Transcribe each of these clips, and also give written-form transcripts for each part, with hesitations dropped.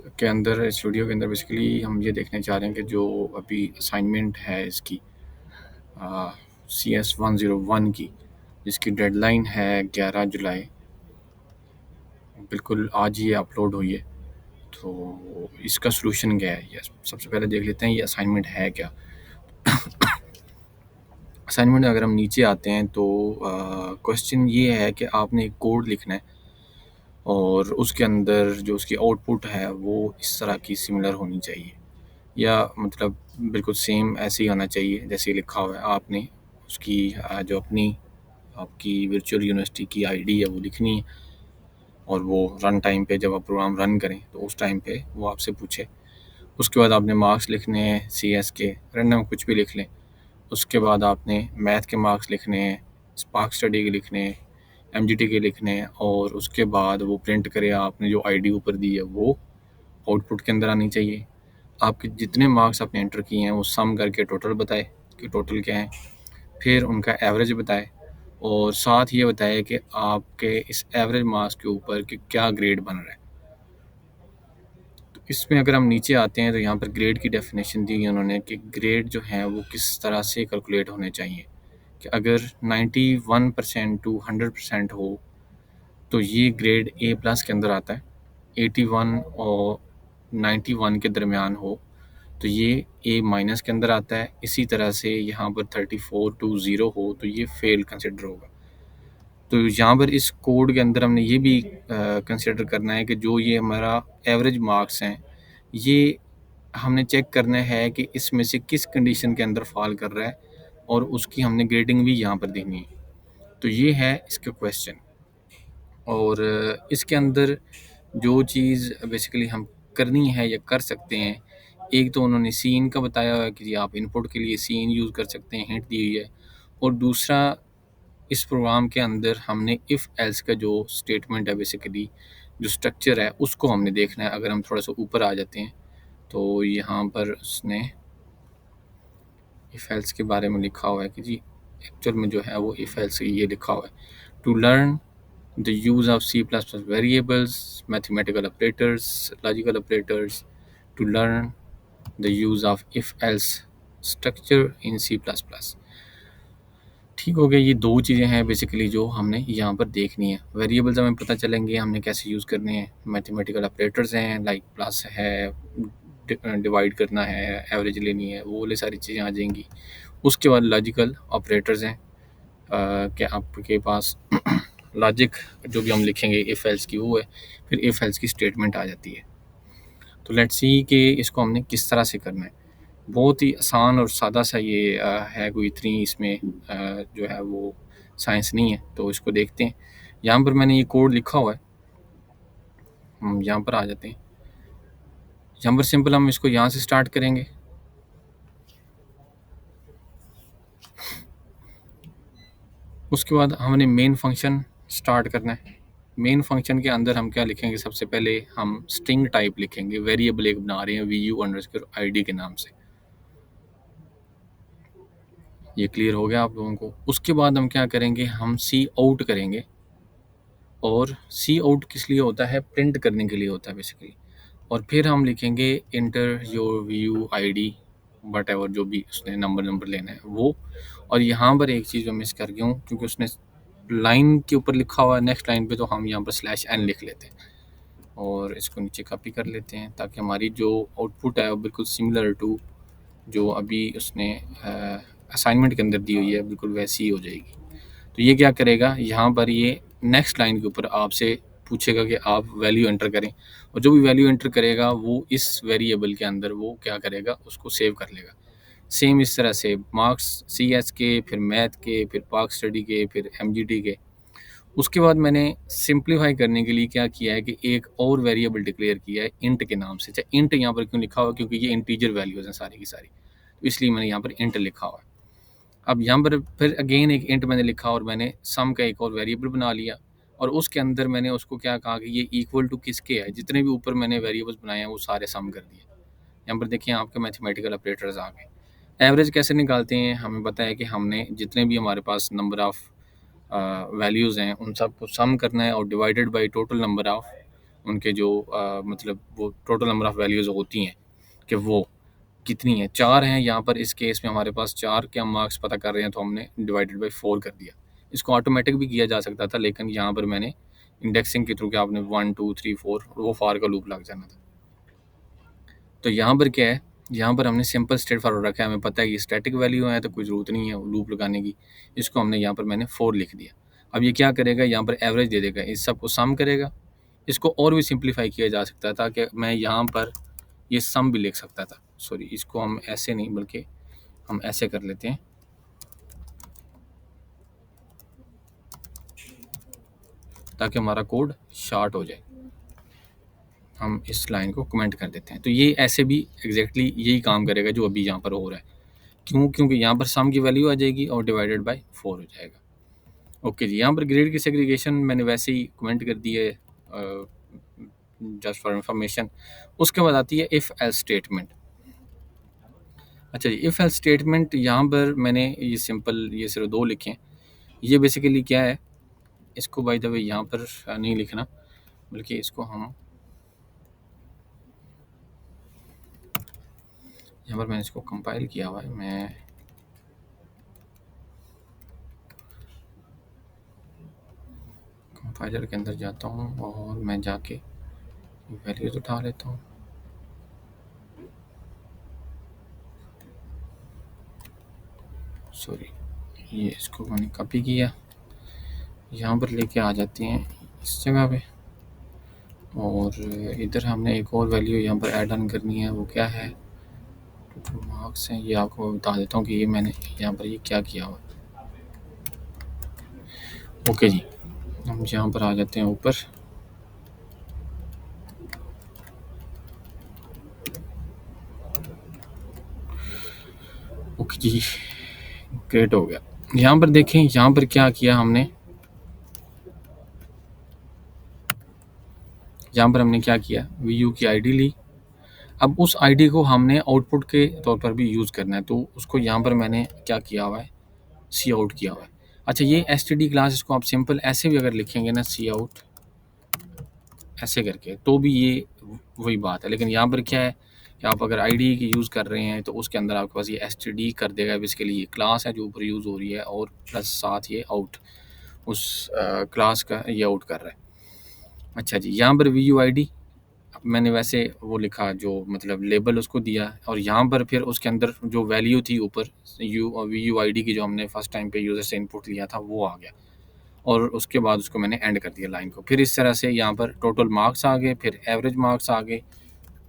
के अंदर स्टूडियो के अंदर बेसिकली हम ये देखने चाह रहे हैं कि जो अभी असाइनमेंट है इसकी CS101 की, जिसकी डेडलाइन है 11 जुलाई, बिल्कुल आज ये अपलोड हुई है। तो इसका सलूशन क्या है, ये सबसे पहले देख लेते हैं ये असाइनमेंट है क्या। असाइनमेंट में अगर हम नीचे आते हैं तो क्वेश्चन ये है कि आपने एक कोड लिखना है और उसके अंदर जो उसकी आउटपुट है वो इस तरह की सिमिलर होनी चाहिए, या मतलब बिल्कुल सेम ऐसे ही आना चाहिए जैसे लिखा हुआ है। आपने उसकी जो अपनी आपकी वर्चुअल यूनिवर्सिटी की आईडी है वो लिखनी है, और वो रन टाइम पे जब आप प्रोग्राम रन करें तो उस टाइम पे वो आपसे पूछे। उसके बाद आपने मार्क्स लिखने हैं CS के, रैंडम कुछ भी लिख लें। उसके बाद आपने मैथ के मार्क्स लिखने हैं, स्पार्क स्टडी के लिखने हैं, MGT के लिखने हैं, और उसके बाद वो प्रिंट करे आपने जो आईडी ऊपर दी है वो आउटपुट के अंदर आनी चाहिए। आपके जितने मार्क्स आपने एंटर किए हैं वो सम करके टोटल बताए कि टोटल क्या है, फिर उनका एवरेज बताए, और साथ ये बताए कि आपके इस एवरेज मार्क्स के ऊपर कि क्या ग्रेड बन रहा है। तो इसमें अगर हम नीचे आते हैं तो यहाँ पर ग्रेड की डेफिनेशन दी है उन्होंने कि ग्रेड जो है वो किस तरह से कैलकुलेट होने चाहिए, कि अगर 91% टू 100% हो तो ये ग्रेड A+ के अंदर आता है। 81 और 91 के दरमियान हो तो ये A- के अंदर आता है। इसी तरह से यहाँ पर 34 टू 0 हो तो ये फेल कंसिडर होगा। तो यहाँ पर इस कोड के अंदर हमने ये भी कंसिडर करना है कि जो ये हमारा एवरेज मार्क्स हैं, ये हमने चेक करना है कि इसमें से किस कंडीशन के अंदर फॉल कर रहा है, और उसकी हमने ग्रेडिंग भी यहाँ पर देनी है। तो ये है इसका क्वेश्चन। और इसके अंदर जो चीज़ बेसिकली हम करनी है या कर सकते हैं, एक तो उन्होंने सीन का बताया हुआ है कि जी आप इनपुट के लिए सीन यूज़ कर सकते हैं, हिंट दी हुई है। और दूसरा, इस प्रोग्राम के अंदर हमने इफ़ एल्स का जो स्टेटमेंट है, बेसिकली जो स्ट्रक्चर है उसको हमने देखना है। अगर हम थोड़ा सा ऊपर आ जाते हैं तो यहाँ पर उसने इफ़ एल्स के बारे में लिखा हुआ है कि जी एक्चुअल में जो है वो इफ़ एल्स ये लिखा हुआ है, to learn the use of C++ variables, mathematical operators, logical operators, to learn the use of if-else structure in C++। ठीक हो गया, ये दो चीज़ें हैं बेसिकली जो हमने यहाँ पर देखनी है। वेरिएबल्स हमें पता चलेंगे हमने कैसे यूज़ करने हैं, मैथमेटिकल ऑपरेटर्स हैं लाइक प्लस है, डिवाइड करना है, एवरेज लेनी है, वो वाली सारी चीज़ें आ जाएंगी। उसके बाद लॉजिकल ऑपरेटर्स हैं कि आपके पास लॉजिक जो भी हम लिखेंगे इफ़ एल्स की वो है, फिर इफ़ एल्स की स्टेटमेंट आ जाती है। तो लेट्स सी कि इसको हमने किस तरह से करना है। बहुत ही आसान और सादा सा ये है, कोई इतनी इसमें जो है वो साइंस नहीं है। तो इसको देखते हैं। यहाँ पर मैंने ये कोड लिखा हुआ है, हम यहाँ पर आ जाते हैं। यहाँ पर सिंपल हम इसको यहाँ से स्टार्ट करेंगे। उसके बाद हमने मेन फंक्शन स्टार्ट करना है। मेन फंक्शन के अंदर हम क्या लिखेंगे, सबसे पहले हम स्ट्रिंग टाइप लिखेंगे। वेरिएबल एक बना रहे हैं VU_ID के नाम से। ये क्लियर हो गया आप लोगों को। उसके बाद हम क्या करेंगे, हम सी आउट करेंगे। और सी आउट किस लिए होता है, प्रिंट करने के लिए होता है बेसिकली। और फिर हम लिखेंगे inter your VU_ID what ever, जो भी उसने नंबर लेना है वो। और यहाँ पर एक चीज़ मैं मिस कर गया हूँ, क्योंकि उसने लाइन के ऊपर लिखा हुआ है नेक्स्ट लाइन पे, तो हम यहाँ पर /n लिख लेते हैं और इसको नीचे कॉपी कर लेते हैं, ताकि हमारी जो आउटपुट है वो बिल्कुल सिमिलर टू जो अभी उसने असाइनमेंट के अंदर दी हुई है, बिल्कुल वैसी ही हो जाएगी। तो ये क्या करेगा, यहाँ पर ये नेक्स्ट लाइन के ऊपर आपसे पूछेगा कि आप वैल्यू एंटर करें, और जो भी वैल्यू एंटर करेगा वो इस वेरिएबल के अंदर वो क्या करेगा, उसको सेव कर लेगा। सेम इस तरह से मार्क्स CS के, फिर मैथ के, फिर पार्क स्टडी के, फिर MGT के। उसके बाद मैंने सिंप्लीफाई करने के लिए क्या किया है कि एक और वेरिएबल डिक्लेयर किया है इंट के नाम से। चाहे इंट यहाँ पर क्यों लिखा हुआ है, क्योंकि ये इंटीजर वैल्यूज़ हैं सारी की सारी, तो इसलिए मैंने यहाँ पर इंट लिखा हुआ है। अब यहाँ पर फिर अगेन एक इंट मैंने लिखा और मैंने सम का एक और वेरिएबल बना लिया, और उसके अंदर मैंने उसको क्या कहा कि ये इक्वल टू किसके है। जितने भी ऊपर मैंने वेरिएबल्स बनाए हैं वो सारे सम कर दिए। यहाँ पर देखिए आपके मैथमेटिकल ऑपरेटर्स आ गए। एवरेज कैसे निकालते हैं, हमें पता है कि हमने जितने भी हमारे पास नंबर ऑफ़ वैल्यूज़ हैं उन सबको सम करना है और divided by total number of उनके जो मतलब वो टोटल नंबर ऑफ़ वैल्यूज़ होती हैं कि वो कितनी है। 4 हैं यहाँ पर, इस केस में हमारे पास 4 के हम मार्क्स पता कर रहे हैं, तो हमने डिवाइडेड बाय 4 कर दिया। इसको ऑटोमेटिक भी किया जा सकता था, लेकिन यहाँ पर मैंने इंडेक्सिंग के थ्रू कि आपने 1 2 3 4 वो फॉर का लूप लग जाना था। तो यहाँ पर क्या है, यहाँ पर हमने सिंपल स्ट्रेट फॉरवर्ड रखा है, हमें पता है कि स्टैटिक वैल्यू है तो कोई ज़रूरत नहीं है लूप लगाने की। इसको हमने यहाँ पर मैंने 4 लिख दिया। अब ये क्या करेगा, यहाँ पर एवरेज दे देगा, इस सब को सम करेगा। इसको और भी सिंप्लीफाई किया जा सकता था कि मैं यहाँ पर ये सम भी लिख सकता था। सॉरी, इसको हम ऐसे नहीं बल्कि हम ऐसे कर लेते हैं, ताकि हमारा कोड शॉर्ट हो जाए। हम इस लाइन को कमेंट कर देते हैं, तो ये ऐसे भी एग्जैक्टली यही काम करेगा जो अभी यहाँ पर हो रहा है। क्यों? क्योंकि यहाँ पर सम की वैल्यू आ जाएगी और डिवाइडेड बाय 4 हो जाएगा। ओके जी, यहाँ पर ग्रेड की सेग्रीगेशन मैंने वैसे ही कमेंट कर दी है जस्ट फॉर इंफॉर्मेशन। उसके बाद आती है इफ़ एल्स स्टेटमेंट। अच्छा जी, इफ़ एल्स स्टेटमेंट यहाँ पर मैंने ये सिंपल ये सिर्फ 2 लिखे हैं। ये बेसिकली क्या है, इसको बाय द वे यहाँ पर नहीं लिखना, बल्कि इसको हम यहाँ पर मैंने इसको कंपाइल किया हुआ है। मैं कंपाइलर के अंदर जाता हूँ और मैं जाके वैल्यूज उठा लेता हूँ। सॉरी, ये इसको मैंने कॉपी किया, यहाँ पर लेके आ जाती हैं इस जगह पे, और इधर हमने एक और वैल्यू यहाँ पर ऐड ऑन करनी है। वो क्या है, टोटल मार्क्स हैं। ये आपको बता देता हूँ कि ये मैंने यहाँ पर ये क्या किया हुआ। ओके जी, हम यहाँ पर आ जाते हैं ऊपर। ओके जी, ग्रेट हो गया। यहाँ पर देखें, यहाँ पर क्या किया हमने, यहाँ पर हमने क्या किया, वीयू की आईडी ली। अब उस आईडी को हमने आउटपुट के तौर पर भी यूज़ करना है, तो उसको यहाँ पर मैंने क्या किया हुआ है, सी आउट किया हुआ है। अच्छा, ये एसटीडी क्लास, इसको आप सिंपल ऐसे भी अगर लिखेंगे ना, सी आउट ऐसे करके, तो भी ये वही बात है। लेकिन यहाँ पर क्या है कि आप अगर आईडी की यूज़ कर रहे हैं तो उसके अंदर आपके पास ये एसटीडी कर देगा। बेसिकली ये क्लास है जो ऊपर यूज़ हो रही है, और प्लस साथ ये आउट उस क्लास का ये आउट कर रहा है। अच्छा जी, यहाँ पर वी यू आई डी मैंने वैसे वो लिखा जो मतलब लेबल उसको दिया, और यहाँ पर फिर उसके अंदर जो वैल्यू थी ऊपर वी यू आई डी की, जो हमने फर्स्ट टाइम पे यूज़र से इनपुट लिया था, वो आ गया। और उसके बाद उसको मैंने एंड कर दिया लाइन को। फिर इस तरह से यहाँ पर टोटल मार्क्स आ गए, फिर एवरेज मार्क्स आ गए,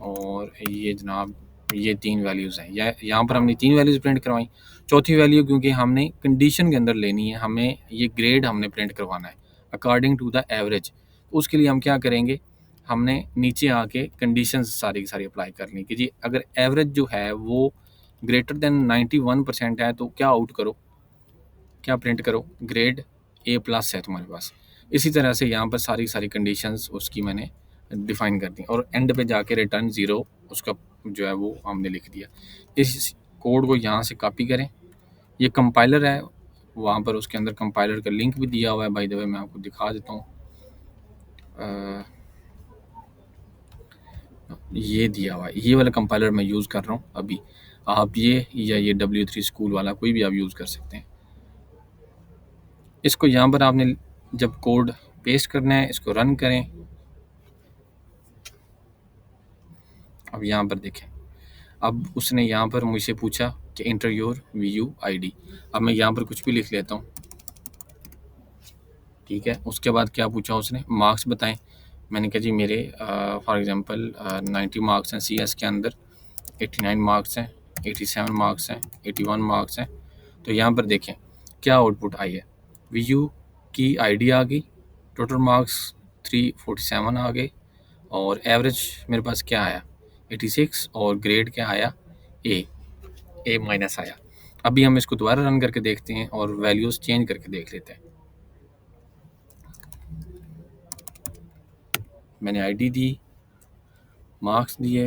और ये जनाब ये 3 वैल्यूज़ हैं। यहाँ पर हमने 3 वैल्यूज़ प्रिंट करवाई। चौथी वैल्यू क्योंकि हमने कंडीशन के अंदर लेनी है, हमें ये ग्रेड हमने प्रिंट करवाना है अकॉर्डिंग टू द एवरेज। उसके लिए हम क्या करेंगे, हमने नीचे आके कंडीशंस सारी की सारी अप्लाई करनी कि जी अगर एवरेज जो है वो ग्रेटर देन 91% है तो क्या आउट करो, क्या प्रिंट करो, ग्रेड ए प्लस है तुम्हारे पास। इसी तरह से यहाँ पर सारी सारी कंडीशंस उसकी मैंने डिफाइन कर दी, और एंड पे जाके रिटर्न 0 उसका जो है वो हमने लिख दिया। इस कोड को यहाँ से कॉपी करें, ये कंपाइलर है, वहाँ पर उसके अंदर कंपाइलर का लिंक भी दिया हुआ है। बाय द वे मैं आपको दिखा देता हूँ, ये दिया हुआ है, ये वाला कंपाइलर मैं यूज़ कर रहा हूँ अभी। आप ये या ये W3 स्कूल वाला कोई भी आप यूज़ कर सकते हैं। इसको यहाँ पर आपने जब कोड पेस्ट करना है, इसको रन करें। अब यहाँ पर देखें, अब उसने यहाँ पर मुझसे पूछा कि इंटर योर वीयू आईडी। अब मैं यहाँ पर कुछ भी लिख लेता हूँ, ठीक है। उसके बाद क्या पूछा उसने, मार्क्स बताएं। मैंने कहा जी मेरे फॉर एग्जांपल 90 मार्क्स हैं, CS के अंदर 89 मार्क्स हैं, 87 मार्क्स हैं, 81 मार्क्स हैं। तो यहाँ पर देखें क्या आउटपुट आई है, वीयू की आईडी आ गई, टोटल मार्क्स 347 आ गए, और एवरेज मेरे पास क्या आया 86, और ग्रेड क्या आया ए माइनस आया। अभी हम इसको दोबारा रन करके देखते हैं और वैल्यूज़ चेंज करके देख लेते हैं। मैंने आईडी दी, मार्क्स दिए,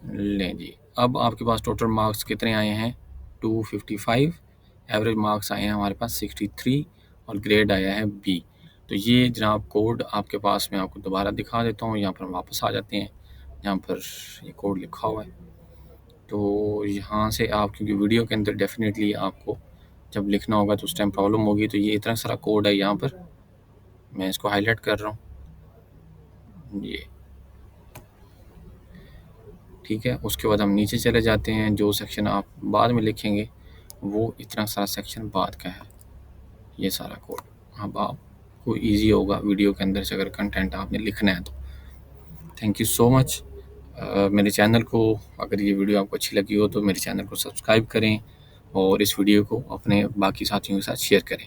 लें जी अब आपके पास टोटल मार्क्स कितने आए हैं? 255, एवरेज मार्क्स आए हैं हमारे पास 63 और ग्रेड आया है बी। तो ये जनाब कोड आपके पास मैं आपको दोबारा दिखा देता हूँ। यहाँ पर वापस आ जाते हैं, यहाँ पर ये कोड लिखा हुआ है। तो यहाँ से आप, क्योंकि वीडियो के अंदर डेफिनेटली आपको जब लिखना होगा तो उस टाइम प्रॉब्लम होगी, तो ये इतना सारा कोड है यहाँ पर, मैं इसको हाईलाइट कर रहा हूँ ये, ठीक है। उसके बाद हम नीचे चले जाते हैं, जो सेक्शन आप बाद में लिखेंगे वो इतना सारा सेक्शन बाद का है, ये सारा कोड। अब आपको ईजी होगा वीडियो के अंदर से अगर कंटेंट आपने लिखना है तो। Thank you so much. मेरे चैनल को, अगर ये वीडियो आपको अच्छी लगी हो तो मेरे चैनल को सब्सक्राइब करें और इस वीडियो को अपने बाकी साथियों के साथ शेयर करें।